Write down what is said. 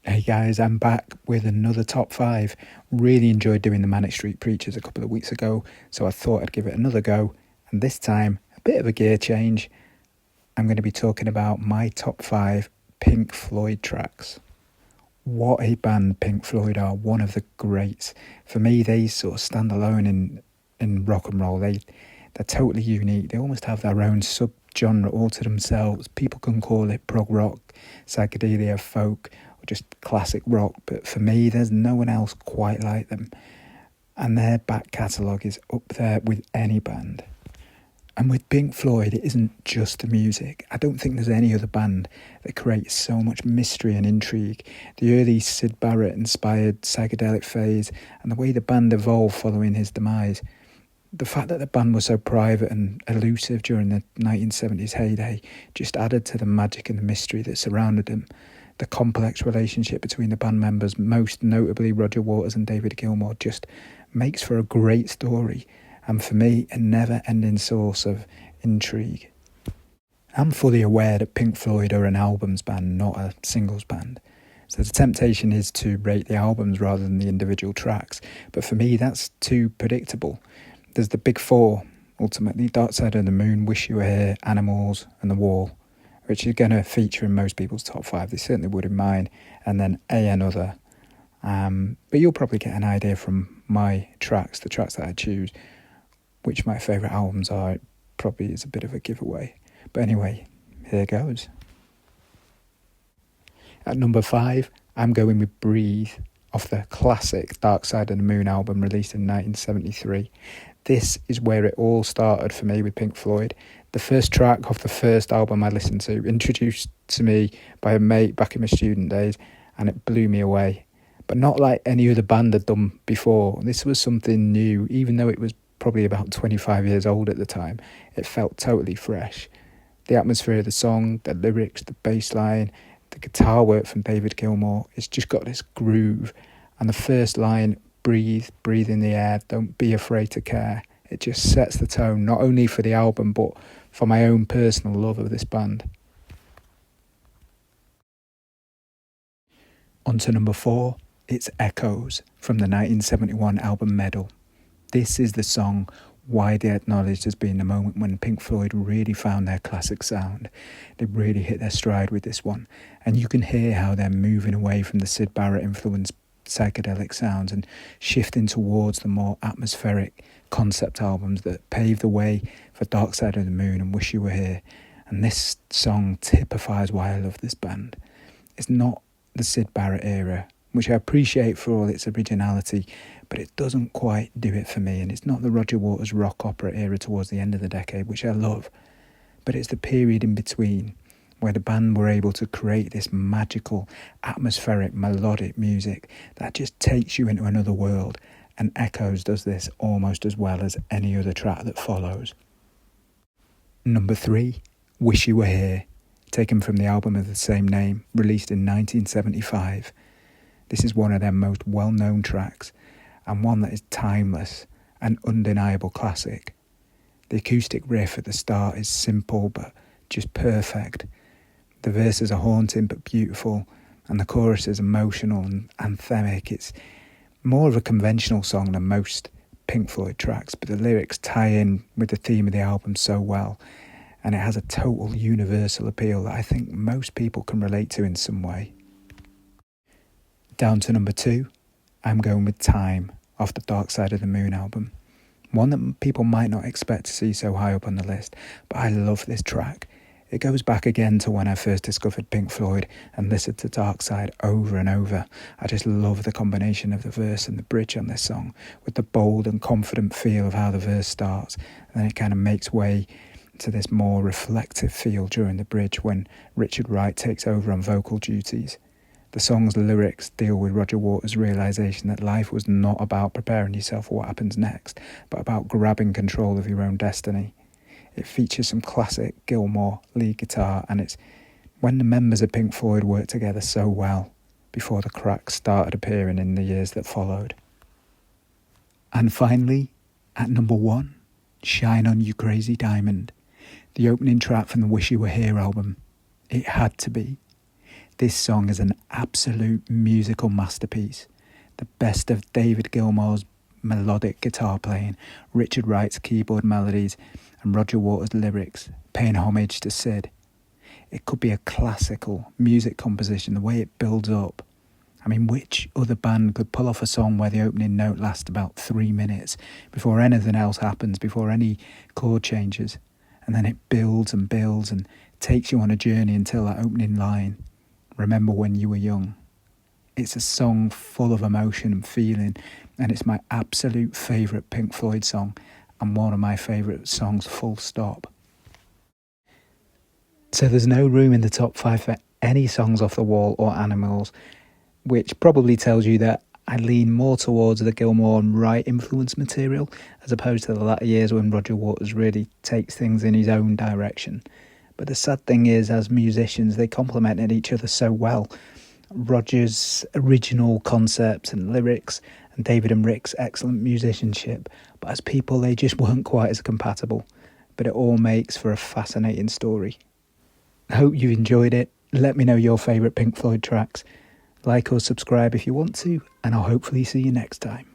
Hey guys, I'm back with another top five. Really enjoyed doing the Manic Street Preachers a couple of weeks ago, so I thought I'd give it another go. And this time, a bit of a gear change. I'm going to be talking about my top five Pink Floyd tracks. What a band Pink Floyd are, one of the greats. For me, they sort of stand alone in rock and roll. They're totally unique. They almost have their own sub-genre all to themselves. People can call it prog rock, psychedelia, folk, just classic rock, but for me there's no one else quite like them, and their back catalogue is up there with any band. And with Pink Floyd, it isn't just the music. I don't think there's any other band that creates so much mystery and intrigue. The early Syd Barrett inspired psychedelic phase and the way the band evolved following his demise, the fact that the band was so private and elusive during the 1970s heyday just added to the magic and the mystery that surrounded them. The complex relationship between the band members, most notably Roger Waters and David Gilmour, just makes for a great story, and for me, a never-ending source of intrigue. I'm fully aware that Pink Floyd are an albums band, not a singles band, so the temptation is to rate the albums rather than the individual tracks, but for me that's too predictable. There's the big four, ultimately: Dark Side of the Moon, Wish You Were Here, Animals and The Wall, which is going to feature in most people's top five. They certainly would in mine, and then another. But you'll probably get an idea from my tracks, the tracks that I choose, which my favourite albums are. It probably is a bit of a giveaway. But anyway, here goes. At number 5, I'm going with Breathe, off the classic Dark Side of the Moon album released in 1973. This is where it all started for me with Pink Floyd. The first track off the first album I listened to, introduced to me by a mate back in my student days, and it blew me away. But not like any other band had done before. This was something new, even though it was probably about 25 years old at the time. It felt totally fresh. The atmosphere of the song, the lyrics, the bass line, the guitar work from David Gilmour, it's just got this groove. And the first line, breathe in the air, don't be afraid to care. It just sets the tone, not only for the album, but for my own personal love of this band. On to number 4, it's Echoes from the 1971 album Medal. This is the song widely acknowledged as being the moment when Pink Floyd really found their classic sound. They really hit their stride with this one, and you can hear how they're moving away from the Syd Barrett influenced psychedelic sounds and shifting towards the more atmospheric concept albums that paved the way for Dark Side of the Moon and Wish You Were Here. And this song typifies why I love this band. It's not the Syd Barrett era, which I appreciate for all its originality, but it doesn't quite do it for me. And it's not the Roger Waters rock opera era towards the end of the decade, which I love, but it's the period in between where the band were able to create this magical, atmospheric, melodic music that just takes you into another world, and Echoes does this almost as well as any other track that follows. Number 3, Wish You Were Here, taken from the album of the same name, released in 1975. This is one of their most well-known tracks, and one that is timeless, an undeniable classic. The acoustic riff at the start is simple but just perfect. The verses are haunting but beautiful, and the chorus is emotional and anthemic. It's more of a conventional song than most Pink Floyd tracks, but the lyrics tie in with the theme of the album so well, and it has a total universal appeal that I think most people can relate to in some way. Down to number 2, I'm going with Time, off the Dark Side of the Moon album. One that people might not expect to see so high up on the list, but I love this track. It goes back again to when I first discovered Pink Floyd and listened to Dark Side over and over. I just love the combination of the verse and the bridge on this song, with the bold and confident feel of how the verse starts, and then it kind of makes way to this more reflective feel during the bridge when Richard Wright takes over on vocal duties. The song's lyrics deal with Roger Waters' realisation that life was not about preparing yourself for what happens next, but about grabbing control of your own destiny. It features some classic Gilmour lead guitar, and it's when the members of Pink Floyd worked together so well before the cracks started appearing in the years that followed. And finally, at number 1, Shine On You Crazy Diamond, the opening track from the Wish You Were Here album. It had to be. This song is an absolute musical masterpiece. The best of David Gilmour's melodic guitar playing, Richard Wright's keyboard melodies, and Roger Waters' lyrics, paying homage to Sid. It could be a classical music composition, the way it builds up. I mean, which other band could pull off a song where the opening note lasts about 3 minutes before anything else happens, before any chord changes, and then it builds and builds and takes you on a journey until that opening line, "Remember when you were young." It's a song full of emotion and feeling, and it's my absolute favourite Pink Floyd song and one of my favourite songs, full stop. So there's no room in the top 5 for any songs off the wall or Animals, which probably tells you that I lean more towards the Gilmour and Wright influence material as opposed to the latter years when Roger Waters really takes things in his own direction. But the sad thing is, as musicians, they complemented each other so well. Roger's original concepts and lyrics, and David and Rick's excellent musicianship, but as people they just weren't quite as compatible. But it all makes for a fascinating story. I hope you've enjoyed it. Let me know your favourite Pink Floyd tracks. Like or subscribe if you want to, and I'll hopefully see you next time.